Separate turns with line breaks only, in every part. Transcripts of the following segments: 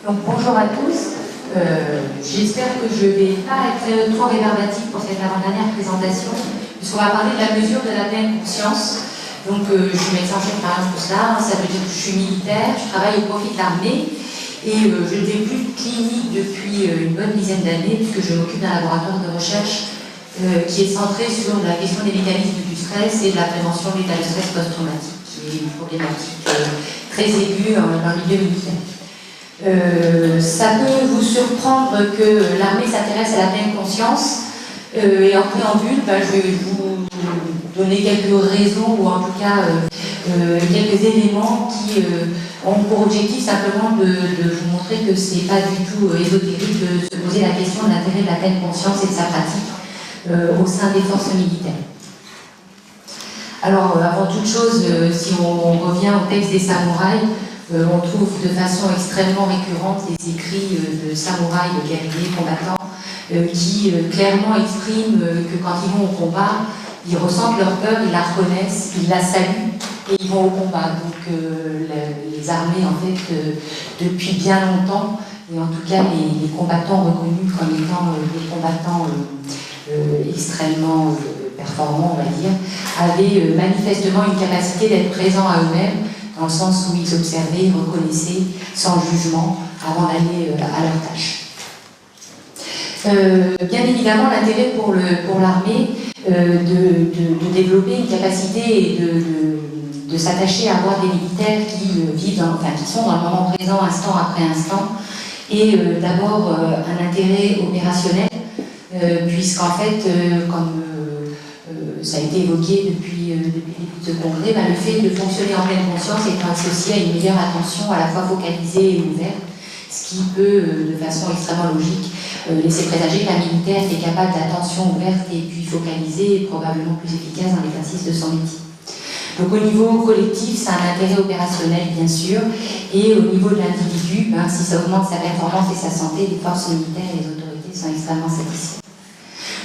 Donc bonjour à tous, j'espère que je ne vais pas être trop rébarbative pour cette avant-dernière présentation, puisqu'on va parler de la mesure de la pleine conscience. Donc je suis médecin chef par pour cela, ça veut dire que je suis militaire, je travaille au profit de l'armée, et je ne fais plus de clinique depuis une bonne dizaine d'années, puisque je m'occupe d'un laboratoire de recherche qui est centré sur la question des mécanismes du stress et de la prévention de l'état de stress post-traumatique, qui est une problématique très aiguë dans le milieu militaire. Ça peut vous surprendre que l'armée s'intéresse à la pleine conscience, et en préambule, je vais vous donner quelques raisons, ou en tout cas quelques éléments qui ont pour objectif simplement de vous montrer que ce n'est pas du tout ésotérique de se poser la question de l'intérêt de la pleine conscience et de sa pratique au sein des forces militaires. Alors, avant toute chose, si on revient au texte des samouraïs, on trouve de façon extrêmement récurrente les écrits de samouraïs, de guerriers, combattants, qui clairement expriment que quand ils vont au combat, ils ressentent leur peur, ils la reconnaissent, ils la saluent et ils vont au combat. Donc les armées, en fait, depuis bien longtemps, et en tout cas les combattants reconnus comme étant des combattants extrêmement performants, on va dire, avaient manifestement une capacité d'être présents à eux-mêmes, dans le sens où ils observaient, reconnaissaient, sans jugement, avant d'aller à leur tâche. Bien évidemment, l'intérêt pour l'armée de développer une capacité et de s'attacher à avoir des militaires qui sont dans le moment présent, instant après instant, et d'abord un intérêt opérationnel, puisqu'en fait, comme ça a été évoqué depuis le début de ce congrès, le fait de fonctionner en pleine conscience est associé à une meilleure attention, à la fois focalisée et ouverte, ce qui peut, de façon extrêmement logique, laisser présager qu'un militaire qui est capable d'attention ouverte et puis focalisée est probablement plus efficace dans l'exercice de son métier. Donc au niveau collectif, ça a un intérêt opérationnel bien sûr, et au niveau de l'individu, si ça augmente sa performance et sa santé, les forces militaires et les autorités sont extrêmement satisfaites.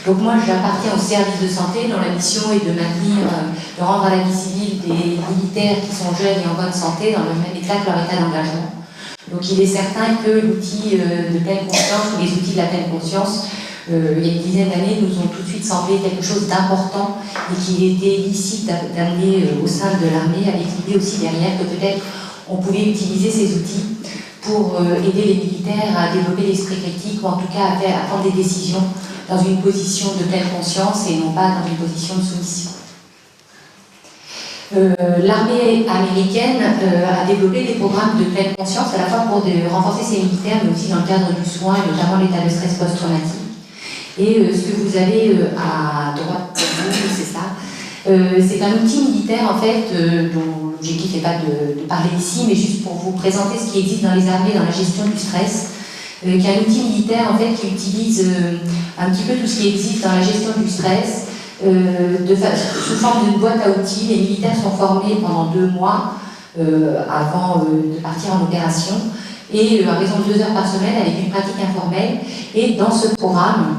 Donc moi j'appartiens au service de santé dont la mission est de rendre à la vie civile des militaires qui sont jeunes et en bonne santé dans le même état que leur état d'engagement. Donc il est certain que l'outil de pleine conscience, ou les outils de la pleine conscience, il y a une dizaine d'années, nous ont tout de suite semblé quelque chose d'important et qu'il était licite d'amener au sein de l'armée, avec l'idée aussi derrière que peut-être on pouvait utiliser ces outils pour aider les militaires à développer l'esprit critique, ou en tout cas à prendre des décisions dans une position de pleine conscience et non pas dans une position de soumission. L'armée américaine a développé des programmes de pleine conscience à la fois pour renforcer ses militaires, mais aussi dans le cadre du soin, et notamment l'état de stress post-traumatique. Et ce que vous avez à droite de vous, c'est ça. C'est un outil militaire, en fait, dont l'objectif n'est pas de parler ici, mais juste pour vous présenter ce qui existe dans les armées dans la gestion du stress, qui est un outil militaire, en fait, qui utilise un petit peu tout ce qui existe dans la gestion du stress, sous forme d'une boîte à outils. Les militaires sont formés pendant 2 mois avant de partir en opération, et à raison de 2 heures par semaine avec une pratique informelle. Et dans ce programme,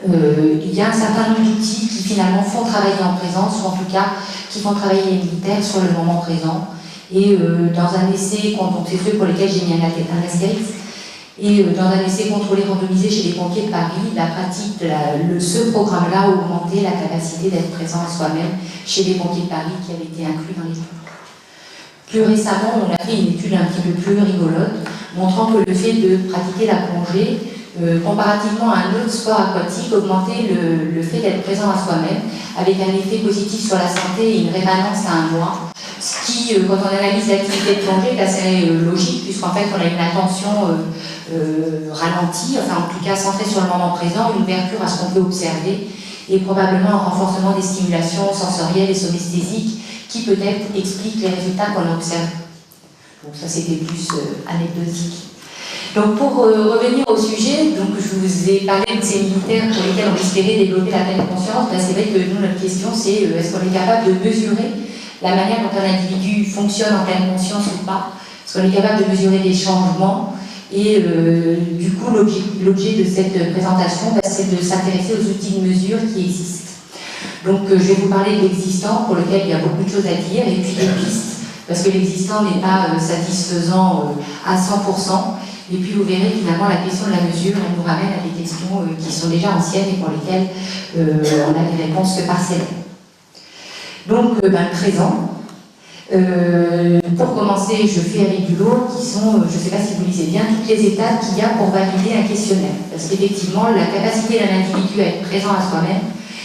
il y a un certain nombre d'outils qui finalement font travailler en présence, ou en tout cas qui font travailler les militaires sur le moment présent. Et dans un essai, donc c'est ceux pour lesquels j'ai mis un astérisque, et dans un essai contrôlé randomisé chez les pompiers de Paris, la pratique de ce programme-là a augmenté la capacité d'être présent à soi-même chez les pompiers de Paris qui avaient été inclus dans les études. Plus récemment, on a fait une étude un petit peu plus rigolote, montrant que le fait de pratiquer la plongée, comparativement à un autre sport aquatique, augmentait le fait d'être présent à soi-même, avec un effet positif sur la santé et une rémanence à 1 mois. Ce qui, quand on analyse l'activité de plongée, est assez logique, puisqu'en fait, on a une attention ralentie, enfin en tout cas centrée sur le moment présent, une ouverture à ce qu'on peut observer, et probablement un renforcement des stimulations sensorielles et somesthésiques qui peut-être expliquent les résultats qu'on observe. Donc ça, c'était plus anecdotique. Donc pour revenir au sujet, donc je vous ai parlé de ces militaires pour lesquels on espérait développer la pleine conscience. C'est vrai que nous, notre question, c'est est-ce qu'on est capable de mesurer la manière dont un individu fonctionne en pleine conscience ou pas? Est-ce qu'on est capable de mesurer des changements? Et du coup, l'objet de cette présentation, c'est de s'intéresser aux outils de mesure qui existent. Donc je vais vous parler de l'existant, pour lequel il y a beaucoup de choses à dire, et puis des pistes, parce que l'existant n'est pas satisfaisant à 100%. Et puis vous verrez finalement la question de la mesure, elle nous ramène à des questions qui sont déjà anciennes et pour lesquelles on a des réponses que parcellaires. Donc, présent. Pour commencer, je fais avec du lot qui sont, je ne sais pas si vous lisez bien, toutes les étapes qu'il y a pour valider un questionnaire. Parce qu'effectivement, la capacité d'un individu à être présent à soi-même,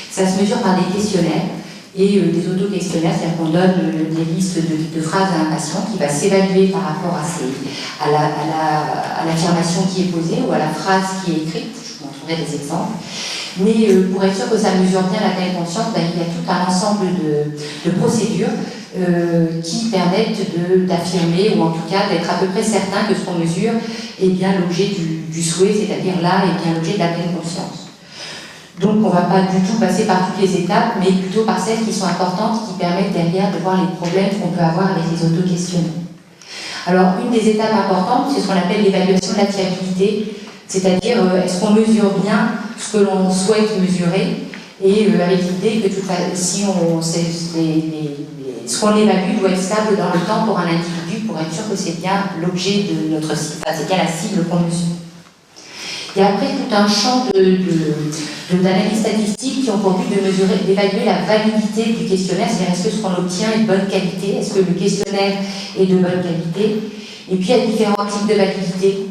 ça se mesure par des questionnaires et des auto-questionnaires, c'est-à-dire qu'on donne des listes de phrases à un patient qui va s'évaluer par rapport à l'affirmation qui est posée ou à la phrase qui est écrite. Je vous montrerai des exemples. Mais pour être sûr que ça mesure bien la pleine conscience, il y a tout un ensemble de procédures qui permettent d'affirmer, ou en tout cas d'être à peu près certain que ce qu'on mesure est bien l'objet du souhait, c'est-à-dire là est bien l'objet de la pleine conscience. Donc on ne va pas du tout passer par toutes les étapes, mais plutôt par celles qui sont importantes, qui permettent derrière de voir les problèmes qu'on peut avoir avec les auto-questionnements. Alors une des étapes importantes, c'est ce qu'on appelle l'évaluation de la fiabilité, c'est-à-dire est-ce qu'on mesure bien ce que l'on souhaite mesurer, et avec l'idée que si ce qu'on évalue doit être stable dans le temps pour un individu pour être sûr que c'est bien l'objet de notre cible, enfin, c'est bien la cible qu'on mesure. Il y a après tout un champ d'analyse statistique qui ont pour but d'évaluer la validité du questionnaire, c'est-à-dire est-ce que ce qu'on obtient est de bonne qualité, est-ce que le questionnaire est de bonne qualité, et puis il y a différents types de validité.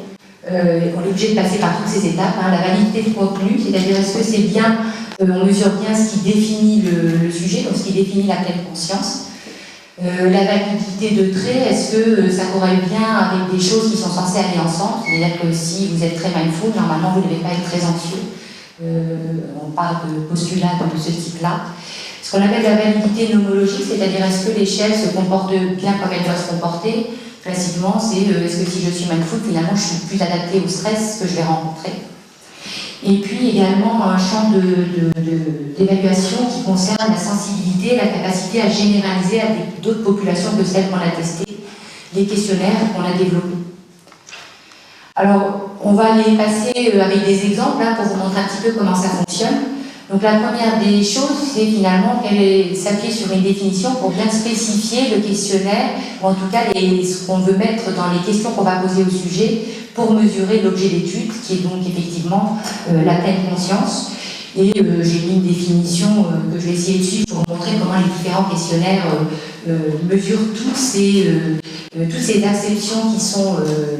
On est obligé de passer par toutes ces étapes, la validité de contenu, c'est-à-dire est-ce que c'est bien, on mesure bien ce qui définit le sujet, donc ce qui définit la pleine conscience. La validité de trait, est-ce que ça corrèle bien avec des choses qui sont censées aller ensemble? C'est-à-dire que si vous êtes très mindful, normalement vous ne devez pas être très anxieux. On parle de postulats de ce type-là. Ce qu'on appelle la validité nomologique, c'est-à-dire est-ce que l'échelle se comporte bien comme elle doit se comporter? Classiquement, c'est est-ce que si je suis mindful, finalement je suis plus adapté au stress que je vais rencontrer. Et puis également un champ d'évaluation qui concerne la sensibilité, la capacité à généraliser à d'autres populations que celles qu'on a testées, les questionnaires qu'on a développés. Alors, on va les passer avec des exemples pour vous montrer un petit peu comment ça fonctionne. Donc la première des choses, c'est finalement s'appuyer sur une définition pour bien spécifier le questionnaire, ou en tout cas ce qu'on veut mettre dans les questions qu'on va poser au sujet pour mesurer l'objet d'étude, qui est donc effectivement la pleine conscience. Et j'ai mis une définition que je vais essayer de suivre pour montrer comment les différents questionnaires mesurent toutes ces acceptions qui sont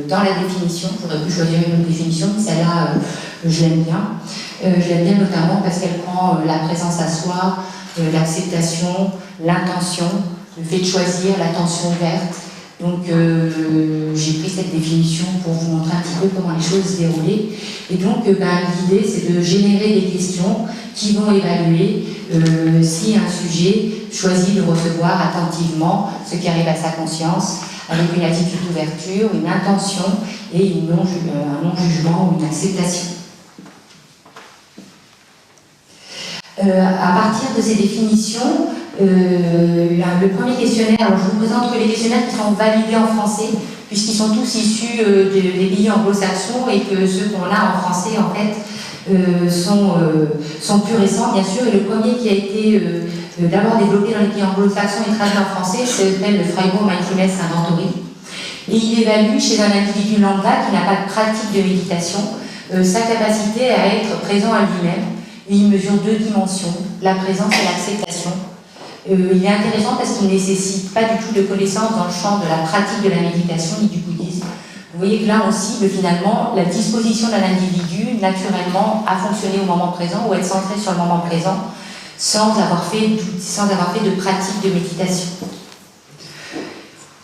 dans la définition. J'aurais pu choisir une autre définition, mais celle-là, je l'aime bien. Je l'aime bien notamment parce qu'elle prend la présence à soi, l'acceptation, l'intention, le fait de choisir, l'attention ouverte. Donc j'ai pris cette définition pour vous montrer un petit peu comment les choses se déroulaient. Et donc l'idée c'est de générer des questions qui vont évaluer si un sujet choisit de recevoir attentivement ce qui arrive à sa conscience, avec une attitude d'ouverture, une intention et un non-jugement ou une acceptation. À partir de ces définitions, le premier questionnaire, alors je vous présente que les questionnaires qui sont validés en français, puisqu'ils sont tous issus des pays anglo-saxons et que ceux qu'on a en français, en fait, sont plus récents, bien sûr. Et le premier qui a été d'abord développé dans les pays anglo-saxons et traduit en français s'appelle le Freiburg Mindfulness Inventory. Et il évalue chez un individu lambda qui n'a pas de pratique de méditation sa capacité à être présent à lui-même. Et il mesure deux dimensions, la présence et l'acceptation. Il est intéressant parce qu'il ne nécessite pas du tout de connaissances dans le champ de la pratique de la méditation ni du bouddhisme. Vous voyez que là on cible finalement la disposition d'un individu naturellement à fonctionner au moment présent ou être centré sur le moment présent sans avoir fait de pratique de méditation.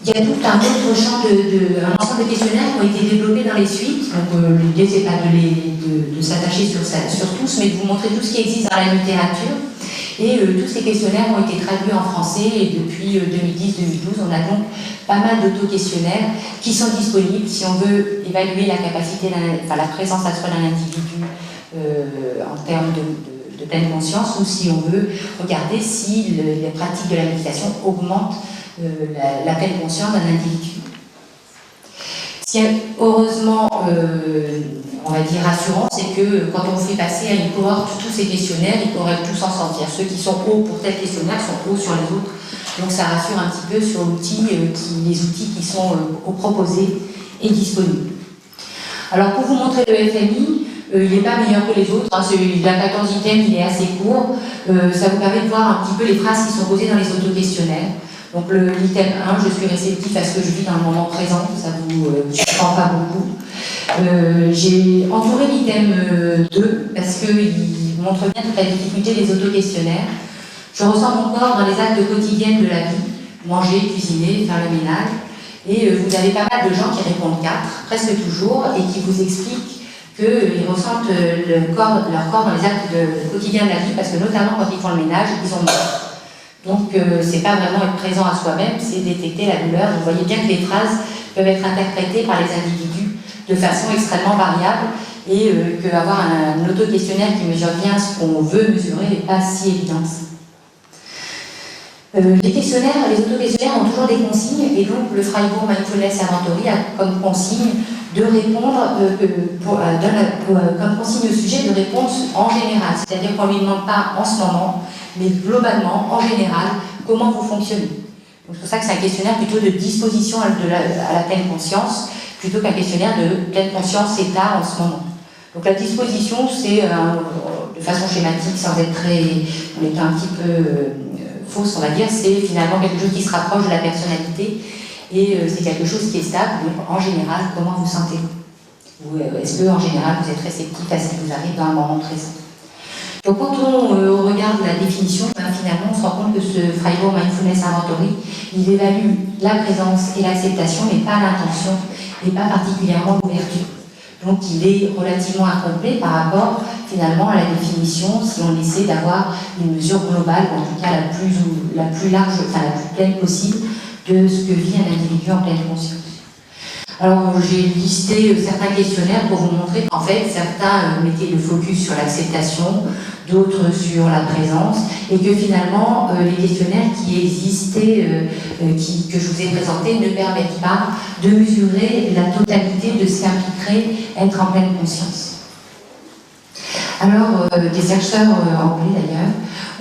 Il y a tout un autre champ, un ensemble de questionnaires qui ont été développés dans les suites. Donc l'idée c'est pas de s'attacher sur tous, mais de vous montrer tout ce qui existe dans la littérature. Et tous ces questionnaires ont été traduits en français et depuis 2010-2012, on a donc pas mal d'auto-questionnaires qui sont disponibles si on veut évaluer la capacité, la présence à soi d'un individu en termes de pleine conscience ou si on veut regarder si les pratiques de la méditation augmentent la pleine conscience d'un individu. Ce qui est heureusement, on va dire, rassurant, c'est que quand on fait passer à une cohorte tous ces questionnaires, ils corrèlent tous ensemble. Ceux qui sont hauts pour tel questionnaire sont hauts sur les autres. Donc ça rassure un petit peu sur l'outil, les outils qui sont proposés et disponibles. Alors pour vous montrer le FMI, il n'est pas meilleur que les autres, hein, la 14e il est assez court, ça vous permet de voir un petit peu les phrases qui sont posées dans les autoquestionnaires. Donc l'item 1, je suis réceptif à ce que je vis dans le moment présent, ça vous surprend pas beaucoup. J'ai entouré l'item 2 parce qu'il montre bien toute la difficulté des autoquestionnaires. Je ressens mon corps dans les actes quotidiens de la vie, manger, cuisiner, faire le ménage. Et vous avez pas mal de gens qui répondent 4, presque toujours, et qui vous expliquent qu'ils ressentent leur corps dans les actes quotidiens de la vie, parce que notamment quand ils font le ménage, ils ont mal. Donc c'est pas vraiment être présent à soi-même, c'est détecter la douleur. Vous voyez bien que les phrases peuvent être interprétées par les individus de façon extrêmement variable, et qu'avoir un auto-questionnaire qui mesure bien ce qu'on veut mesurer n'est pas si évident. Les questionnaires, les auto-questionnaires ont toujours des consignes, et donc le Freiburg Mindfulness Inventory a comme consigne de répondre, comme consigne au sujet de réponse en général, c'est-à-dire qu'on ne lui demande pas en ce moment, mais globalement, en général, comment vous fonctionnez. Donc c'est pour ça que c'est un questionnaire plutôt de disposition à la pleine conscience, plutôt qu'un questionnaire de pleine conscience état en ce moment. Donc la disposition, c'est de façon schématique, sans être très, en étant un petit peu fausse, on va dire, c'est finalement quelque chose qui se rapproche de la personnalité, et c'est quelque chose qui est stable. Donc en général, comment vous sentez-vous? Est-ce que en général vous êtes réceptif à ce qui vous arrive dans un moment présent? Donc quand on regarde la définition, finalement on se rend compte que ce Freiburg Mindfulness Inventory, il évalue la présence et l'acceptation, mais pas l'intention, et pas particulièrement l'ouverture. Donc il est relativement incomplet par rapport finalement à la définition, si on essaie d'avoir une mesure globale, ou en tout cas la plus large, enfin la plus pleine possible, de ce que vit un individu en pleine conscience. Alors j'ai listé certains questionnaires pour vous montrer qu'en fait certains mettaient le focus sur l'acceptation, d'autres sur la présence, et que finalement les questionnaires qui existaient, que je vous ai présentés, ne permettent pas de mesurer la totalité de ce qu'impliquerait être en pleine conscience. Alors, des chercheurs anglais d'ailleurs,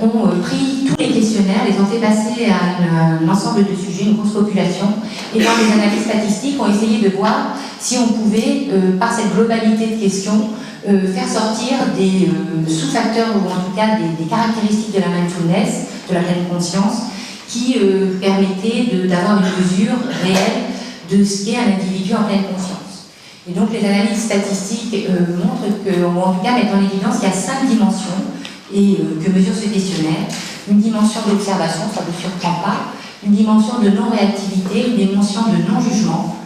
ont pris tous les questionnaires, les ont fait passer à un ensemble de sujets, une grosse population, et dans les analyses statistiques, ont essayé de voir si on pouvait, par cette globalité de questions, faire sortir des sous-facteurs, ou en tout cas des caractéristiques de la mindfulness, de la pleine conscience, qui permettaient d'avoir une mesure réelle de ce qu'est un individu en pleine conscience. Et donc les analyses statistiques montrent que, ou en tout cas mettent en évidence qu'il y a 5 dimensions que mesure ce questionnaire. Une dimension d'observation, ça ne vous surprend pas, une dimension de non-réactivité, une dimension de non-jugement,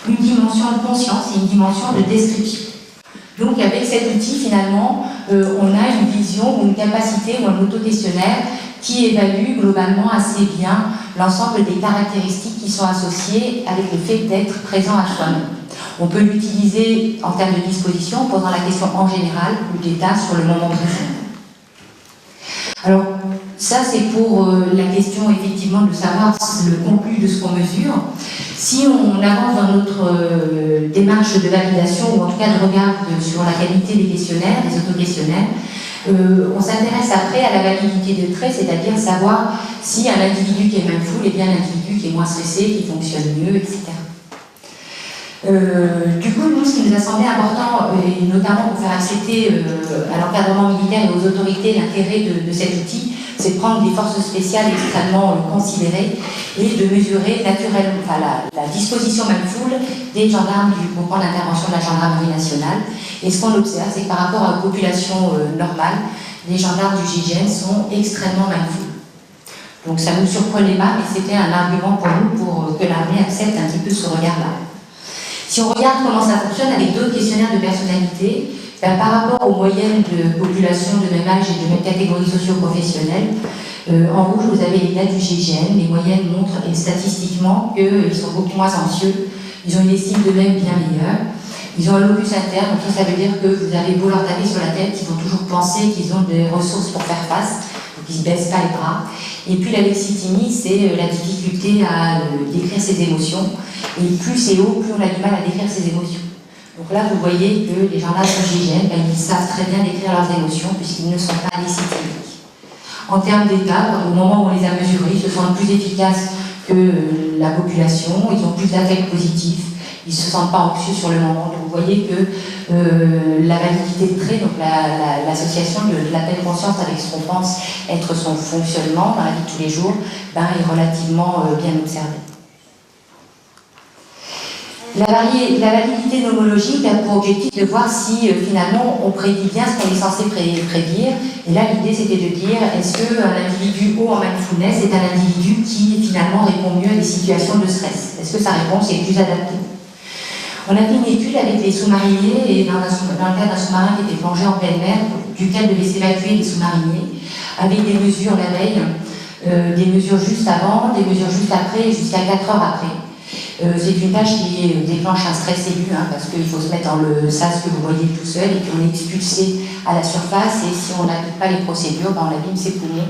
une dimension de conscience et une dimension de description. Donc avec cet outil, finalement, on a une vision ou une capacité ou un auto-questionnaire qui évalue globalement assez bien l'ensemble des caractéristiques qui sont associées avec le fait d'être présent à soi-même. On peut l'utiliser en termes de disposition, en posant la question en général ou d'état sur le moment présent. Alors, ça c'est pour la question effectivement de savoir le contenu de ce qu'on mesure. Si on avance dans notre démarche de validation, ou en tout cas de regard sur la qualité des questionnaires, des autoquestionnaires, on s'intéresse après à la validité de traits, c'est-à-dire savoir si un individu qui est mindful est bien un individu qui est moins stressé, qui fonctionne mieux, etc. Du coup, nous, ce qui nous a semblé important, et notamment pour faire accepter à l'encadrement militaire et aux autorités l'intérêt de cet outil, c'est de prendre des forces spéciales extrêmement considérées et de mesurer naturellement la disposition mindful des gendarmes du groupement d'intervention de la gendarmerie nationale. Et ce qu'on observe, c'est que par rapport à une population normale, les gendarmes du GIGN sont extrêmement mindful. Donc ça ne nous surprenait pas, mais c'était un argument pour nous pour que l'armée accepte un petit peu ce regard-là. Si on regarde comment ça fonctionne avec d'autres questionnaires de personnalité, par rapport aux moyennes de population de même âge et de même catégorie socio-professionnelle, en rouge vous avez les gars du GIGN, les moyennes montrent statistiquement qu'ils sont beaucoup moins anxieux, ils ont une estime d'eux-mêmes bien meilleure, ils ont un locus interne, donc ça veut dire que vous avez beau leur taper sur la tête, ils vont toujours penser qu'ils ont des ressources pour faire face, donc ils ne baissent pas les bras. Et puis la lexithymie, c'est la difficulté à décrire ses émotions. Et plus c'est haut, plus on a du mal à décrire ses émotions. Donc là, vous voyez que les gens-là du GIGN, ils savent très bien décrire leurs émotions puisqu'ils ne sont pas lexithymiques. En termes d'état, au moment où on les a mesurés, ils se sentent plus efficaces que la population, ils ont plus d'affects positifs, ils ne se sentent pas anxieux sur le moment. Donc vous voyez que la validité de trait, donc l'association de la pleine conscience avec ce qu'on pense être son fonctionnement dans la vie de tous les jours, ben, est relativement bien observée. La validité nomologique a pour objectif de voir si finalement on prédit bien ce qu'on est censé prédire. Et là l'idée c'était de dire est-ce qu'un individu haut en mindfulness est un individu qui finalement répond mieux à des situations de stress? Est-ce que sa réponse est plus adaptée? On a fait une étude avec les sous-mariniers et dans le cas d'un sous-marin qui était plongé en pleine mer, duquel devaient s'évacuer les sous-mariniers, avec des mesures la veille, des mesures juste avant, des mesures juste après et jusqu'à 4 heures après. C'est une tâche qui déclenche un stress aigu, hein, parce qu'il faut se mettre dans le sas que vous voyez tout seul et qu'on est expulsé à la surface, et si on n'applique pas les procédures, ben on abîme ses poumons.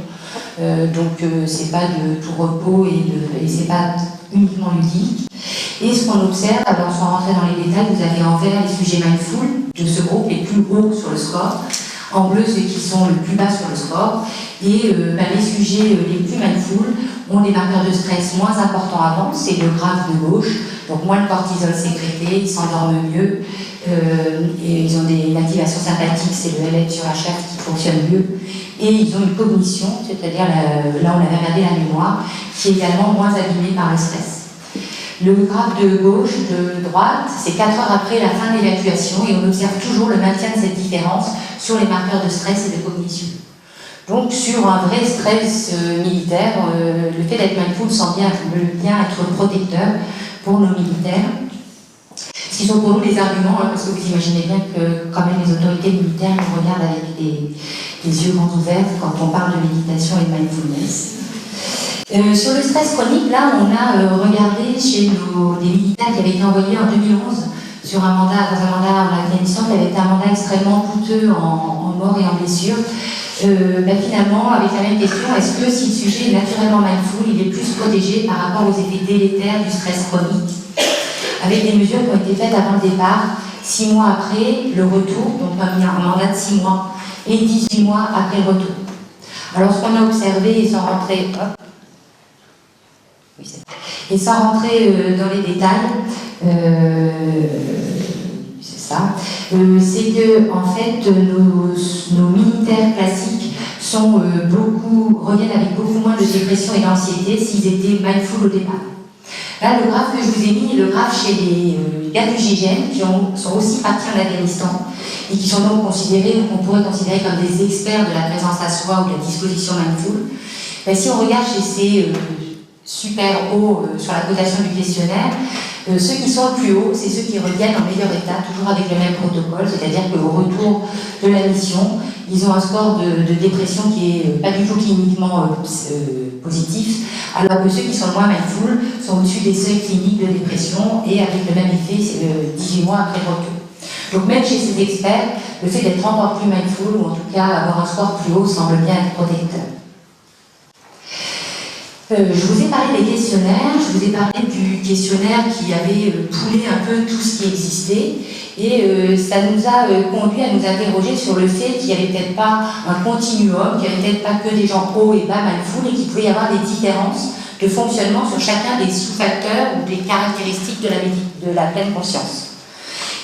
Donc c'est pas de tout repos et c'est pas uniquement ludique. Et ce qu'on observe, alors sans rentrer dans les détails, vous avez en vert les sujets mindful de ce groupe les plus hauts sur le score, en bleu ceux qui sont le plus bas sur le score, et les sujets les plus mindful ont des marqueurs de stress moins importants avant, c'est le graphe de gauche, donc moins de cortisol sécrété, ils s'endorment mieux, et ils ont une activation sympathique, c'est le LF sur HF qui fonctionne mieux, et ils ont une cognition, c'est-à-dire là on avait regardé la mémoire, qui est également moins abîmée par le stress. Le graphe de gauche, de droite, c'est 4 heures après la fin de l'évacuation, et on observe toujours le maintien de cette différence sur les marqueurs de stress et de cognition. Donc sur un vrai stress militaire, le fait d'être mindful semble bien être protecteur pour nos militaires. Ce qui sont pour nous des arguments, hein, parce que vous imaginez bien que quand même les autorités militaires nous regardent avec les yeux grands ouverts quand on parle de méditation et de mindfulness. Sur le stress chronique, là on a regardé chez des militaires qui avaient été envoyés en 2011 dans un mandat en Afghanistan, qui avait été un mandat extrêmement coûteux en mort et en blessure. Finalement, avec la même question, est-ce que si le sujet est naturellement mindful, il est plus protégé par rapport aux effets délétères du stress chronique, avec des mesures qui ont été faites avant le départ, 6 mois après le retour, donc un mandat de 6 mois, et 18 mois après le retour. Alors ce qu'on a observé, et sans rentrer dans les détails, c'est ça, c'est que en fait nos militaires classiques reviennent avec beaucoup moins de dépression et d'anxiété s'ils étaient mindful au départ. Là, le graphe que je vous ai mis est le graphe chez les gars du GIGN qui sont aussi partis en Afghanistan et qui sont donc considérés, ou qu'on pourrait considérer comme des experts de la présence à soi ou de la disposition mindful. Si on regarde chez ces super hauts sur la cotation du questionnaire, ceux qui sont le plus haut, c'est ceux qui reviennent en meilleur état, toujours avec le même protocole, c'est-à-dire qu'au retour de la mission, ils ont un score de dépression qui est pas du tout cliniquement positif, alors que ceux qui sont moins mindful sont au-dessus des seuils cliniques de dépression et avec le même effet 18 mois après le retour. Donc même chez ces experts, le fait d'être encore plus mindful, ou en tout cas avoir un score plus haut, semble bien être protecteur. Je vous ai parlé des questionnaires, je vous ai parlé du questionnaire qui avait poulé un peu tout ce qui existait, et ça nous a conduit à nous interroger sur le fait qu'il n'y avait peut-être pas un continuum, qu'il n'y avait peut-être pas que des gens hauts et bas mindful, et qu'il pouvait y avoir des différences de fonctionnement sur chacun des sous-facteurs ou des caractéristiques de la pleine conscience.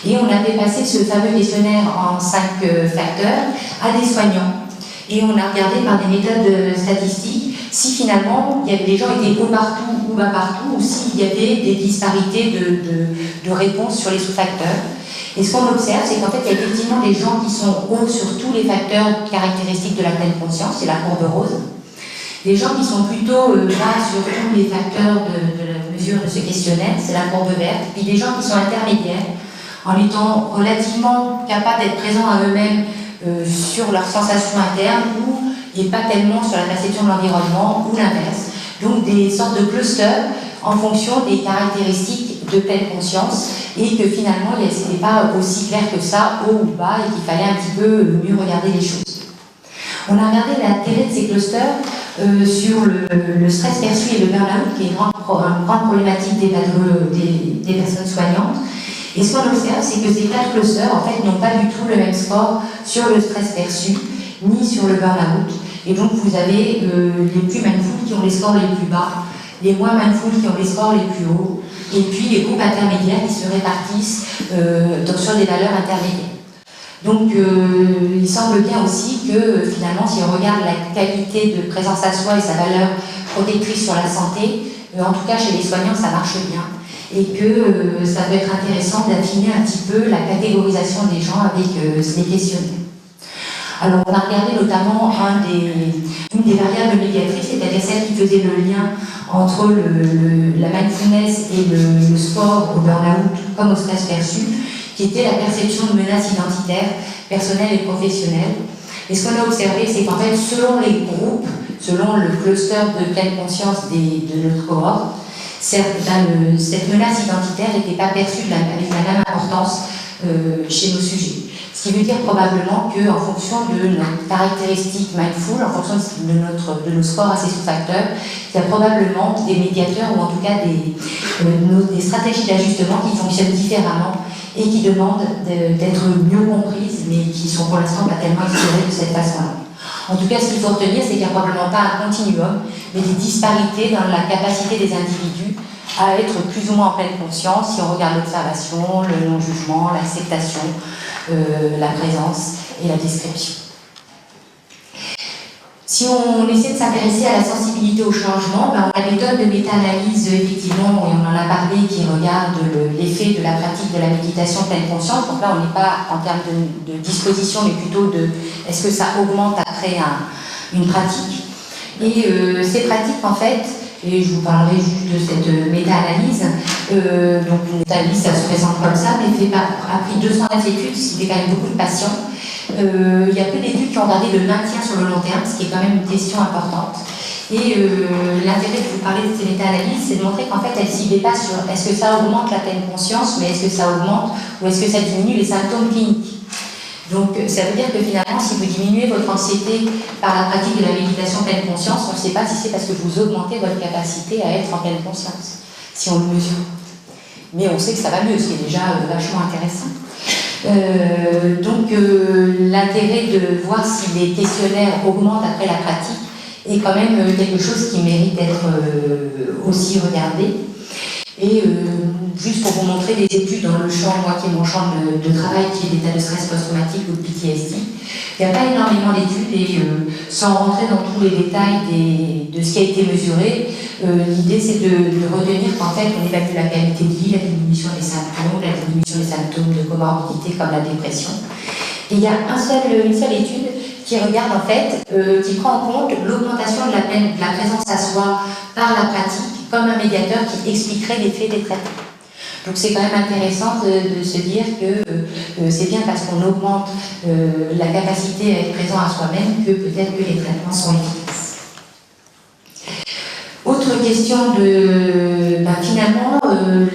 Et on avait passé ce fameux questionnaire en 5 facteurs à des soignants, et on a regardé par des méthodes statistiques si finalement il y avait des gens qui étaient haut partout ou bas partout, ou s'il y avait des disparités de réponses sur les sous-facteurs. Et ce qu'on observe, c'est qu'en fait, il y a effectivement des gens qui sont hauts sur tous les facteurs caractéristiques de la pleine conscience, c'est la courbe rose. Des gens qui sont plutôt bas sur tous les facteurs de la mesure de ce questionnaire, c'est la courbe verte. Puis des gens qui sont intermédiaires, en étant relativement capables d'être présents à eux-mêmes sur leurs sensations internes, et pas tellement sur la perception de l'environnement, ou l'inverse. Donc des sortes de clusters en fonction des caractéristiques de pleine conscience, et que finalement, ce n'était pas aussi clair que ça, haut ou bas, et qu'il fallait un petit peu mieux regarder les choses. On a regardé l'intérêt de ces clusters sur le stress perçu et le burn-out, qui est une grande problématique des personnes soignantes. Et ce qu'on observe, c'est que ces 4 clusters, en fait, n'ont pas du tout le même score sur le stress perçu, ni sur le burn-out. Et donc, vous avez les plus mindful qui ont les scores les plus bas, les moins mindful qui ont les scores les plus hauts, et puis les groupes intermédiaires qui se répartissent sur des valeurs intermédiaires. Donc il semble bien aussi que finalement, si on regarde la qualité de présence à soi et sa valeur protectrice sur la santé, en tout cas chez les soignants, ça marche bien. Et que ça peut être intéressant d'affiner un petit peu la catégorisation des gens avec les questionnaires. Alors on a regardé notamment une des variables médiatrices, c'est-à-dire celle qui faisait le lien entre la mindfulness et le sport, au burn-out, comme au stress perçu, qui était la perception de menaces identitaires, personnelles et professionnelles. Et ce qu'on a observé, c'est qu'en fait, selon les groupes, selon le cluster de pleine conscience de notre cohorte, cette menace identitaire n'était pas perçue avec la même importance chez nos sujets. Ce qui veut dire probablement qu'en fonction de notre caractéristique mindful, en fonction de nos scores à ces sous-facteurs, il y a probablement des médiateurs ou en tout cas des stratégies d'ajustement qui fonctionnent différemment et qui demandent d'être mieux comprises, mais qui sont pour l'instant pas tellement explorées de cette façon-là. En tout cas, ce qu'il faut retenir, c'est qu'il n'y a probablement pas un continuum, mais des disparités dans la capacité des individus à être plus ou moins en pleine conscience si on regarde l'observation, le non-jugement, l'acceptation, la présence et la description. Si on essaie de s'intéresser à la sensibilité au changement, on a des méthodes de méta-analyse, effectivement, et on en a parlé, qui regardent l'effet de la pratique de la méditation pleine conscience. Donc là, on n'est pas en termes de disposition, mais plutôt de est-ce que ça augmente après une pratique. Et ces pratiques, en fait, et je vous parlerai juste de cette méta-analyse. Donc une méta-analyse, ça se présente comme ça, mais a pris 209 études, c'était quand même beaucoup de patients. Il y a peu d'études qui ont regardé le maintien sur le long terme, ce qui est quand même une question importante. Et l'intérêt de vous parler de ces méta-analyses, c'est de montrer qu'en fait, elles ne ciblaient pas sur est-ce que ça augmente la pleine conscience, mais est-ce que ça augmente ou est-ce que ça diminue les symptômes cliniques. Donc ça veut dire que finalement, si vous diminuez votre anxiété par la pratique de la méditation pleine conscience, on ne sait pas si c'est parce que vous augmentez votre capacité à être en pleine conscience, si on le mesure. Mais on sait que ça va mieux, ce qui est déjà vachement intéressant. Donc l'intérêt de voir si les questionnaires augmentent après la pratique est quand même quelque chose qui mérite d'être aussi regardé. Et juste pour vous montrer des études dans le champ, moi qui est mon champ de travail, qui est l'état de stress post-traumatique ou de PTSD, il n'y a pas énormément d'études et sans rentrer dans tous les détails de ce qui a été mesuré, l'idée c'est de retenir qu'en fait on évalue la qualité de vie, la diminution des symptômes de comorbidité comme la dépression. Et il y a une seule étude qui regarde en fait, qui prend en compte l'augmentation de la présence à soi par la pratique comme un médiateur qui expliquerait l'effet des traitements. Donc c'est quand même intéressant de se dire que c'est bien parce qu'on augmente la capacité à être présent à soi-même que peut-être que les traitements sont efficaces. Autre question finalement,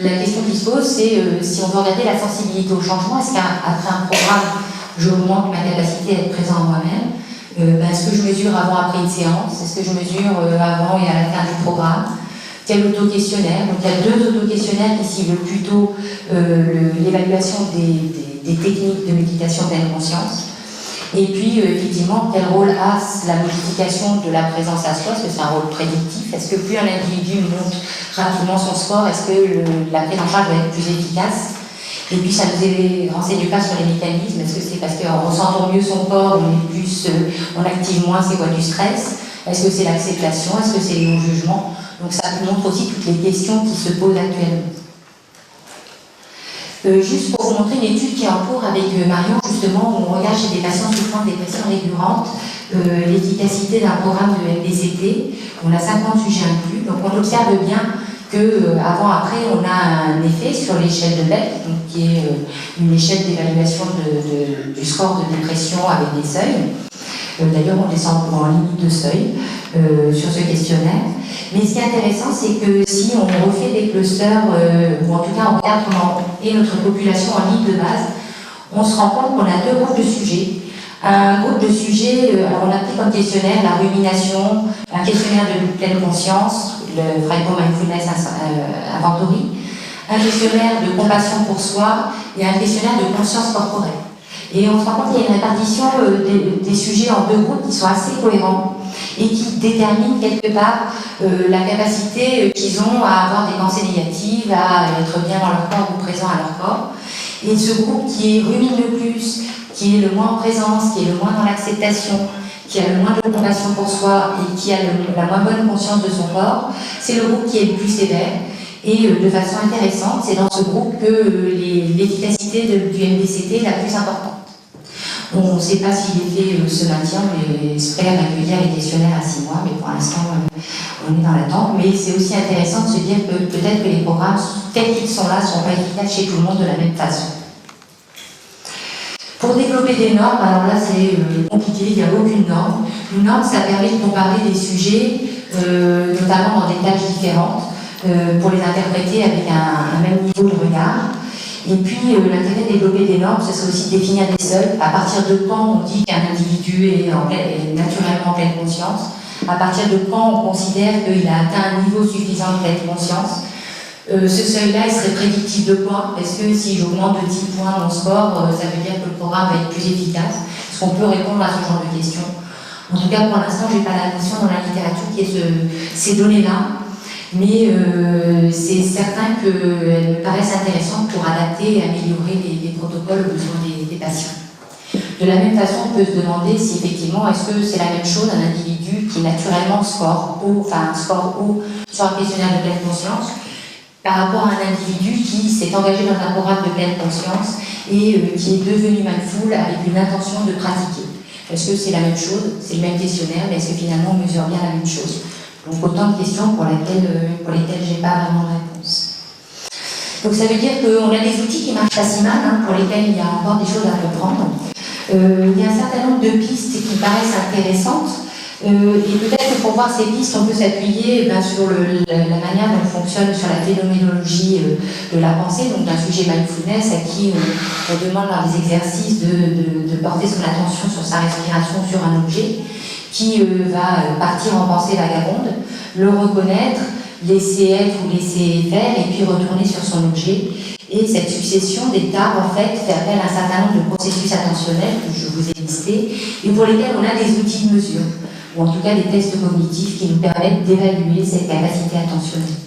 la question qui se pose, c'est si on veut regarder la sensibilité au changement, est-ce qu'après un programme, j'augmente ma capacité à être présent en moi-même? Est-ce que je mesure avant, après une séance? Est-ce que je mesure avant et à la fin du programme? Quel auto-questionnaire? Donc il y a 2 auto-questionnaires qui ciblent plutôt l'évaluation des techniques de méditation pleine conscience. Et puis, effectivement, quel rôle a la modification de la présence à soi? Est-ce que c'est un rôle prédictif? Est-ce que plus un individu monte rapidement son score, est-ce que la prise en charge va être plus efficace? Et puis, ça ne nous renseigne pas sur les mécanismes. Est-ce que c'est parce qu'en ressentant mieux son corps, on active moins ses voies du stress? Est-ce que c'est l'acceptation? Est-ce que c'est les non-jugements? Donc ça montre aussi toutes les questions qui se posent actuellement. Juste pour vous montrer une étude qui est en cours avec Marion, justement, où on regarde chez des patients souffrant de dépression récurrente l'efficacité d'un programme de MBCT. On a 50 sujets inclus, donc on observe bien qu'avant-après, on a un effet sur l'échelle de Beck, donc qui est une échelle d'évaluation du score de dépression avec des seuils. D'ailleurs, on descend en limite de seuil sur ce questionnaire. Mais ce qui est intéressant, c'est que si on refait des clusters, ou en tout cas on regarde comment est notre population en ligne de base, on se rend compte qu'on a 2 groupes de sujets. Un groupe de sujets, alors on a pris comme questionnaire la rumination, un questionnaire de pleine conscience, le Freiburg Mindfulness Inventory, un questionnaire de compassion pour soi et un questionnaire de conscience corporelle. Et on se rend compte qu'il y a une répartition des sujets en 2 groupes qui sont assez cohérents et qui déterminent quelque part la capacité qu'ils ont à avoir des pensées négatives, à être bien dans leur corps ou présent à leur corps. Et ce groupe qui rumine le plus, qui est le moins en présence, qui est le moins dans l'acceptation, qui a le moins de compassion pour soi et qui a la moins bonne conscience de son corps, c'est le groupe qui est le plus sévère. Et de façon intéressante, c'est dans ce groupe que l'efficacité du MDCT est la plus importante. On ne sait pas si l'effet se maintient, mais espère accueillir les questionnaires à 6 mois, mais pour l'instant, on est dans l'attente. Mais c'est aussi intéressant de se dire que peut-être que les programmes, tels qu'ils sont là, ne sont pas efficaces chez tout le monde de la même façon. Pour développer des normes, alors là c'est compliqué, il n'y a aucune norme. Une norme, ça permet de comparer des sujets, notamment dans des tâches différentes, pour les interpréter avec un même niveau de regard. Et puis l'intérêt de développer des normes, ce serait aussi de définir des seuils. À partir de quand on dit qu'un individu est naturellement en pleine conscience, à partir de quand on considère qu'il a atteint un niveau suffisant de pleine conscience. Ce seuil-là, il serait prédictif de quoi? Est-ce que si j'augmente de 10 points mon score, ça veut dire que le programme va être plus efficace? Est-ce qu'on peut répondre à ce genre de questions? En tout cas, pour l'instant, je n'ai pas la notion dans la littérature qui est ces données-là, mais c'est certain qu'elles me paraissent intéressantes pour adapter et améliorer les protocoles aux besoins des patients. De la même façon, on peut se demander si effectivement, est-ce que c'est la même chose un individu qui naturellement score haut sur un questionnaire de pleine conscience, par rapport à un individu qui s'est engagé dans un programme de pleine conscience et qui est devenu mindful avec une intention de pratiquer. Est-ce que c'est la même chose? C'est le même questionnaire, mais est-ce que finalement on mesure bien la même chose? Donc autant de questions pour lesquelles je n'ai pas vraiment de réponse. Donc ça veut dire qu'on a des outils qui marchent pas si mal, pour lesquels il y a encore des choses à reprendre. Il y a un certain nombre de pistes qui me paraissent intéressantes. Et peut-être que pour voir ces pistes, on peut s'appuyer sur la manière dont on fonctionne sur la phénoménologie de la pensée, donc d'un sujet mindfulness à qui on demande dans les exercices de porter son attention sur sa respiration sur un objet, qui va partir en pensée vagabonde, le reconnaître, laisser être ou laisser faire, et puis retourner sur son objet. Et cette succession d'étapes, en fait, fait appel à un certain nombre de processus attentionnels que je vous ai listés, et pour lesquels on a des outils de mesure, ou en tout cas des tests cognitifs qui nous permettent d'évaluer cette capacité attentionnelle.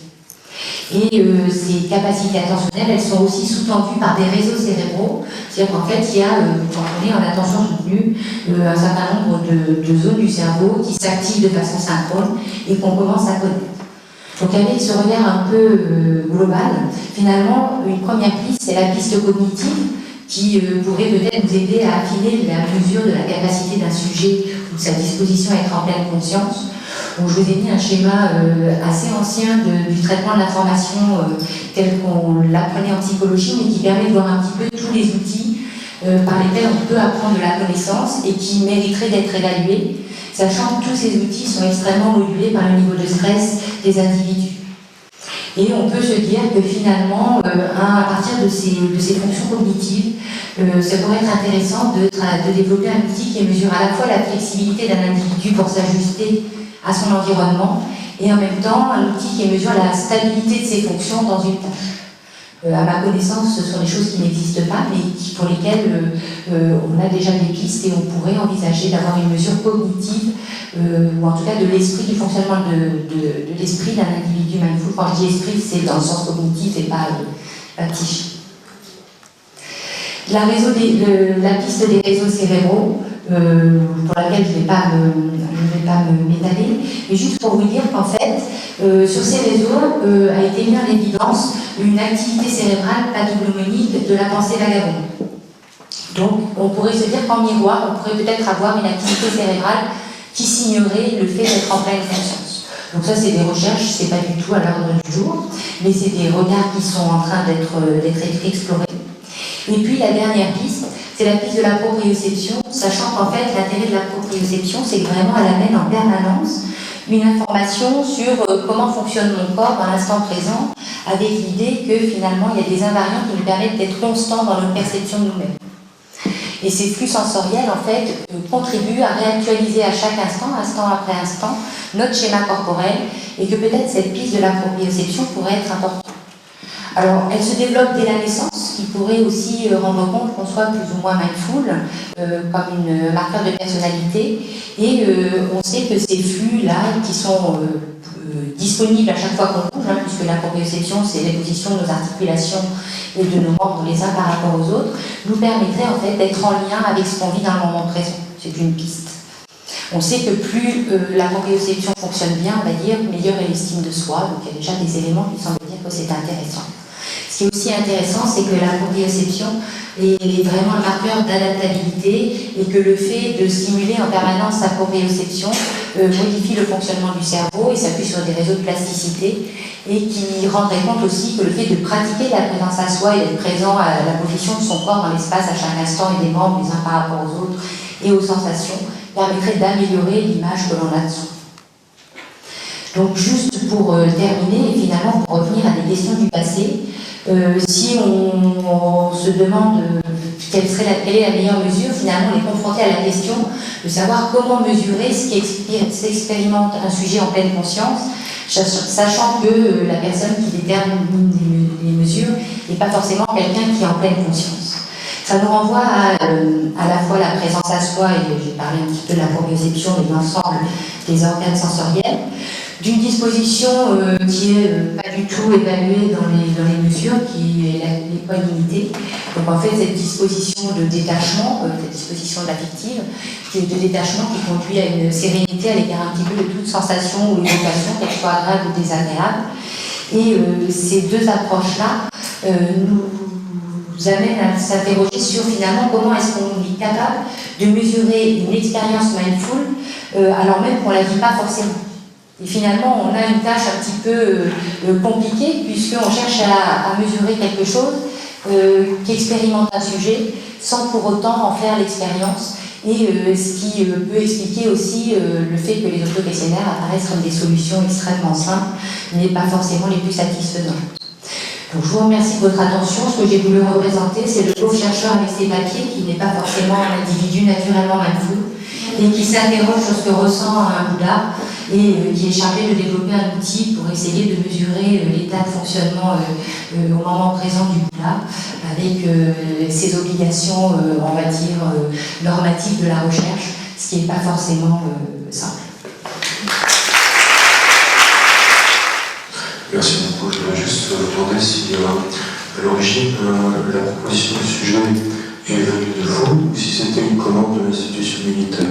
Et ces capacités attentionnelles, elles sont aussi sous-tendues par des réseaux cérébraux. C'est-à-dire qu'en fait, il y a, quand on est en attention soutenue, un certain nombre de zones du cerveau qui s'activent de façon synchrone et qu'on commence à connaître. Donc avec ce regard un peu global, finalement, une première piste, c'est la piste cognitive qui pourrait peut-être nous aider à affiner la mesure de la capacité d'un sujet ou de sa disposition à être en pleine conscience. Donc, je vous ai mis un schéma assez ancien du traitement de l'information tel qu'on l'apprenait en psychologie, mais qui permet de voir un petit peu tous les outils par lesquels on peut apprendre de la connaissance et qui mériteraient d'être évalués, sachant que tous ces outils sont extrêmement modulés par le niveau de stress des individus. Et on peut se dire que finalement, à partir de ces fonctions cognitives, ça pourrait être intéressant de développer un outil qui mesure à la fois la flexibilité d'un individu pour s'ajuster à son environnement et en même temps un outil qui mesure la stabilité de ses fonctions dans une tâche. À ma connaissance, ce sont des choses qui n'existent pas, mais pour lesquelles on a déjà des pistes et on pourrait envisager d'avoir une mesure cognitive, ou en tout cas de l'esprit, du fonctionnement de l'esprit d'un individu mindful. Quand je dis esprit, c'est dans le sens cognitif et pas psychique. La piste des réseaux cérébraux, pour laquelle je ne vais pas m'étaler, mais juste pour vous dire qu'en fait, sur ces réseaux a été mis en évidence une activité cérébrale pathognomonique de la pensée vagabonde. Donc, on pourrait se dire qu'en miroir, on pourrait peut-être avoir une activité cérébrale qui signerait le fait d'être en pleine conscience. Donc ça, c'est des recherches, c'est pas du tout à l'ordre du jour, mais c'est des regards qui sont en train d'être explorés. Et puis la dernière piste, c'est la piste de la proprioception, sachant qu'en fait, l'intérêt de la proprioception, c'est que vraiment elle amène en permanence une information sur comment fonctionne mon corps dans l'instant présent, avec l'idée que finalement, il y a des invariants qui nous permettent d'être constants dans notre perception de nous-mêmes. Et ces flux sensoriels, en fait, contribuent à réactualiser à chaque instant, instant après instant, notre schéma corporel, et que peut-être cette piste de la proprioception pourrait être importante. Alors, elle se développe dès la naissance. conscience qui pourrait aussi rendre compte qu'on soit plus ou moins mindful, comme une marqueur de personnalité. Et on sait que ces flux-là, qui sont disponibles à chaque fois qu'on bouge, puisque la proprioception, c'est l'exposition de nos articulations et de nos membres les uns par rapport aux autres, nous permettrait en fait d'être en lien avec ce qu'on vit dans le moment présent. C'est une piste. On sait que plus la proprioception fonctionne bien, on va dire, meilleure est l'estime de soi. Donc il y a déjà des éléments qui semblent dire que c'est intéressant. Ce qui est aussi intéressant, c'est que la proprioception est vraiment un marqueur d'adaptabilité et que le fait de stimuler en permanence sa proprioception modifie le fonctionnement du cerveau et s'appuie sur des réseaux de plasticité et qui rendrait compte aussi que le fait de pratiquer la présence à soi et d'être présent à la position de son corps dans l'espace à chaque instant et des membres les uns par rapport aux autres et aux sensations permettrait d'améliorer l'image que l'on a de soi. Donc juste pour terminer et finalement pour revenir à des questions du passé, si on se demande quelle est la meilleure mesure, finalement on est confronté à la question de savoir comment mesurer ce qui expérimente un sujet en pleine conscience, sachant que la personne qui détermine les mesures n'est pas forcément quelqu'un qui est en pleine conscience. Ça nous renvoie à la fois la présence à soi, et j'ai parlé un petit peu de la proprioception et de l'ensemble des organes sensoriels, d'une disposition qui n'est pas du tout évaluée dans les mesures, qui est l'équanimité. Donc en fait, cette disposition de détachement, cette disposition affective, de détachement qui conduit à une sérénité à l'égard un petit peu de toute sensation ou évocation, qu'elle soit agréable ou désagréable. Et ces deux approches-là nous amènent à s'interroger sur finalement comment est-ce qu'on est capable de mesurer une expérience mindful alors même qu'on ne la vit pas forcément. Et finalement, on a une tâche un petit peu compliquée puisqu'on cherche à mesurer quelque chose qui expérimente un sujet sans pour autant en faire l'expérience. Et ce qui peut expliquer aussi le fait que les autoquestionnaires apparaissent comme des solutions extrêmement simples, mais pas forcément les plus satisfaisantes. Donc, je vous remercie de votre attention. Ce que j'ai voulu représenter, c'est le pauvre chercheur avec ses papiers qui n'est pas forcément un individu naturellement mindful et qui s'interroge sur ce que ressent un Bouddha et qui est chargé de développer un outil pour essayer de mesurer l'état de fonctionnement au moment présent du Bouddha avec ses obligations, on va dire, normatives de la recherche, ce qui n'est pas forcément simple.
Merci beaucoup. Je voudrais juste demander si à l'origine la proposition du sujet est venue de vous ou si c'était une commande de l'institution militaire.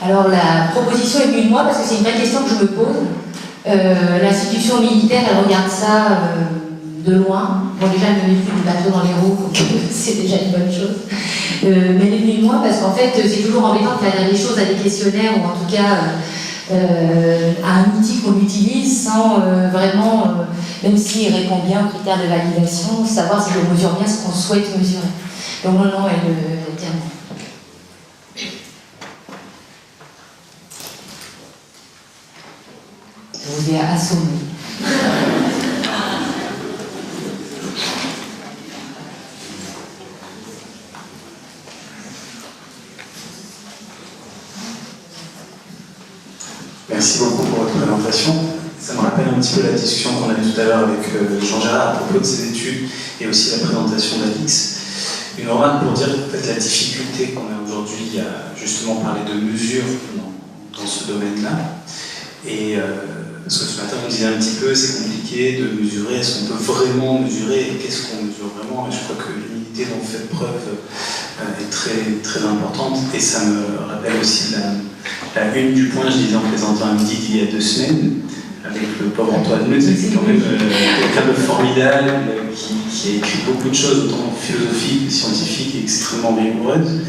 Alors la proposition est venue de moi parce que c'est une vraie question que je me pose. L'institution militaire, elle regarde ça de loin. Bon, déjà, elle ne met plus du bateau dans les roues, c'est déjà une bonne chose. Mais elle est venue de moi parce qu'en fait, c'est toujours embêtant de faire des choses à des questionnaires ou en tout cas à un outil qu'on utilise sans vraiment, même s'il répond bien aux critères de validation, savoir si on mesure bien ce qu'on souhaite mesurer. Donc non, elle termine. Je vous ai assommé.
Merci beaucoup pour votre présentation. Ça me rappelle un petit peu la discussion qu'on a eue tout à l'heure avec Jean-Gérard à propos de ses études et aussi la présentation d'Alix. Une remarque pour dire peut-être la difficulté qu'on a aujourd'hui à justement parler de mesures dans ce domaine-là. Et parce que ce matin on disait un petit peu, c'est compliqué de mesurer, est-ce qu'on peut vraiment mesurer et qu'est-ce qu'on mesure vraiment. Et je crois que l'unité dont vous faites preuve est très, très importante. Et ça me rappelle aussi la une du point, je disais en présentant un midi d'il y a 2 semaines, avec le pauvre Antoine Meuse, qui est quand même quelqu'un de formidable, qui a écrit beaucoup de choses, autant philosophiques, scientifiques et extrêmement rigoureuses.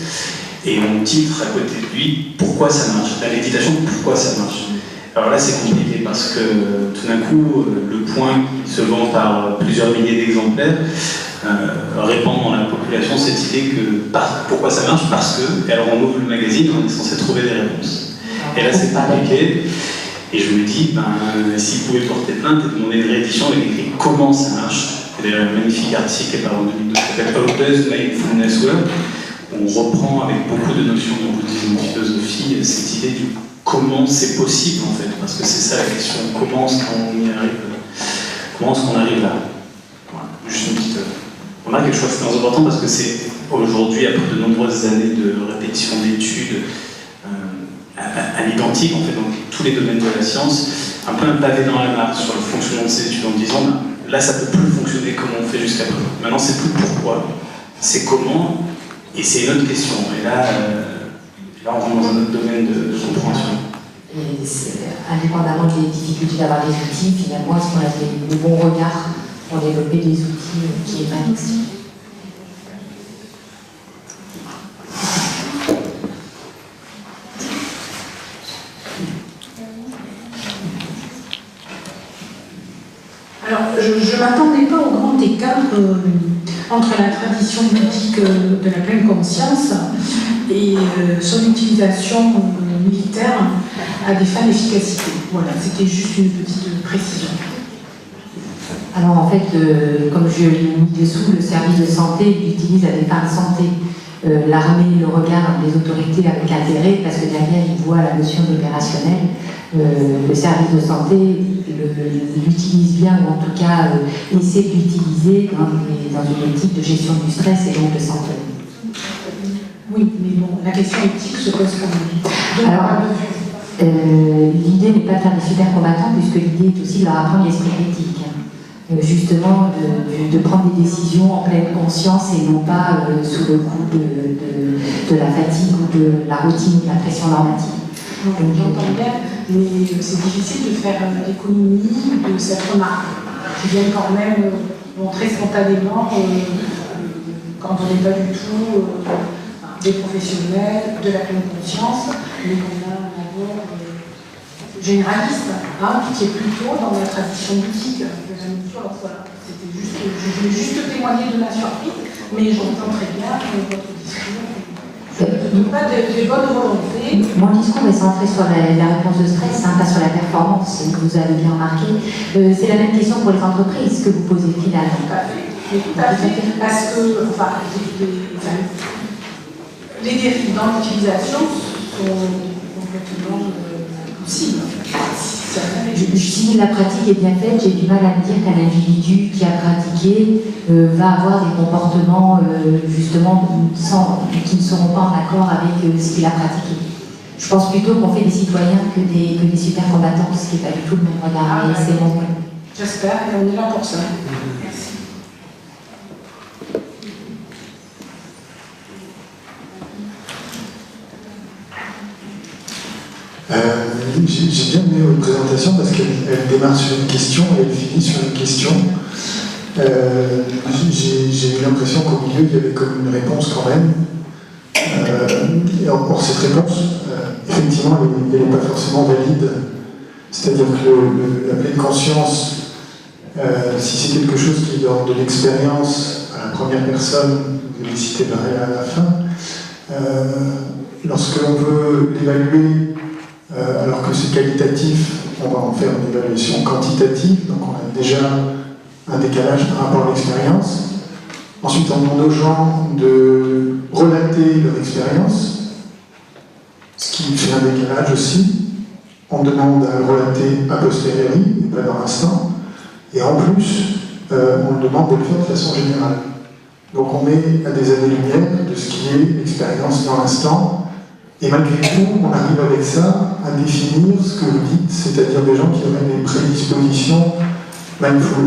Et on titre à côté de lui, pourquoi ça marche? La méditation, pourquoi ça marche? Alors là, c'est compliqué parce que tout d'un coup, le point qui se vend par plusieurs milliers d'exemplaires répand dans la population cette idée que pourquoi ça marche? Parce que, et alors on ouvre le magazine, on est censé trouver des réponses. Et là, c'est compliqué. Et je me dis, s'il pouvait porter plainte et demander une réédition avec écrit comment ça marche. Il y a un magnifique article par en 2012 qui s'appelle How Does Mindfulness Work? On reprend avec beaucoup de notions de bouddhisme, de philosophie, cette idée du comment c'est possible en fait, parce que c'est ça la question, comment est-ce qu'on y arrive Comment est-ce qu'on arrive là? Voilà. Juste une petite remarque, je crois que c'est très important parce que c'est aujourd'hui, après de nombreuses années de répétition d'études à l'identique, en fait, dans tous les domaines de la science, un peu un pavé dans la mare sur le fonctionnement de ces études en disant là ça peut plus fonctionner comme on fait jusqu'à présent. Maintenant c'est plus pourquoi, c'est comment, et c'est une autre question. Et là on rentre dans un autre domaine de compréhension.
Et indépendamment des difficultés d'avoir des outils, finalement, est-ce qu'on a le bon regard pour développer des outils qui est pas mixte?
Alors, je ne m'attendais pas au grand écart entre la tradition bouddhique de la pleine conscience et son utilisation militaire à des fins d'efficacité. Voilà, c'était juste une petite précision.
Alors en fait, comme je l'ai mis dessous, le service de santé l'utilise à des fins de santé. L'armée le regarde, les autorités avec intérêt, parce que derrière ils voient la notion d'opérationnel. Le service de santé l'utilise bien, ou en tout cas essaie de l'utiliser dans une optique de gestion du stress et donc de santé.
Oui, mais bon, la question éthique se pose quand même.
Alors, l'idée n'est pas de faire des super combattants, puisque l'idée est aussi de leur apprendre l'esprit critique. Justement, de prendre des décisions en pleine conscience et non pas sous le coup de la fatigue ou de la routine, de la pression normative.
J'entends bien, mais c'est difficile de faire l'économie de cette remarque qui vient quand même très spontanément quand on n'est pas du tout des professionnels de la pleine conscience, mais qu'on a un abord généraliste, qui est plutôt dans la tradition bouddhique de la nature. Voilà, c'était juste, je voulais juste témoigner de ma surprise, mais j'entends très bien votre discours. Pas de bonne volonté.
Mon discours est centré sur la réponse de stress, pas sur la performance, vous avez bien remarqué. C'est la même question pour les entreprises que vous posez finalement.
Tout à fait. Mais tout à fait, parce que les dérives dans l'utilisation sont complètement possibles.
Si la pratique est bien faite, j'ai du mal à me dire qu'un individu qui a pratiqué va avoir des comportements justement qui ne seront pas en accord avec ce qu'il a pratiqué. Je pense plutôt qu'on fait des citoyens que des super combattants, ce qui n'est pas du tout le même regard. Mais c'est bon.
J'espère, et on est là pour ça. Merci.
J'ai bien aimé votre présentation parce qu'elle démarre sur une question et elle finit sur une question. J'ai eu l'impression qu'au milieu il y avait comme une réponse quand même. Et or cette réponse, effectivement, elle n'est pas forcément valide. C'est-à-dire que la pleine conscience, si c'est quelque chose qui est de l'expérience à la première personne, vous l'avez cité à la fin, lorsque l'on veut l'évaluer, alors que c'est qualitatif, on va en faire une évaluation quantitative, donc on a déjà un décalage par rapport à l'expérience. Ensuite, on demande aux gens de relater leur expérience, ce qui fait un décalage aussi. On demande à relater a posteriori, et pas dans l'instant. Et en plus, on demande de le faire de façon générale. Donc on est à des années-lumière de ce qui est l'expérience dans l'instant. Et malgré tout, on arrive avec ça à définir ce que vous dites, c'est-à-dire des gens qui auraient des prédispositions mindful,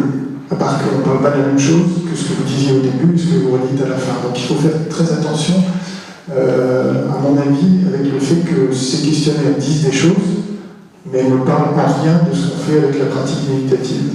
à part qu'on ne parle pas de la même chose que ce que vous disiez au début et ce que vous redites à la fin. Donc il faut faire très attention, à mon avis, avec le fait que ces questionnaires disent des choses, mais ne parlent en rien de ce qu'on fait avec la pratique méditative.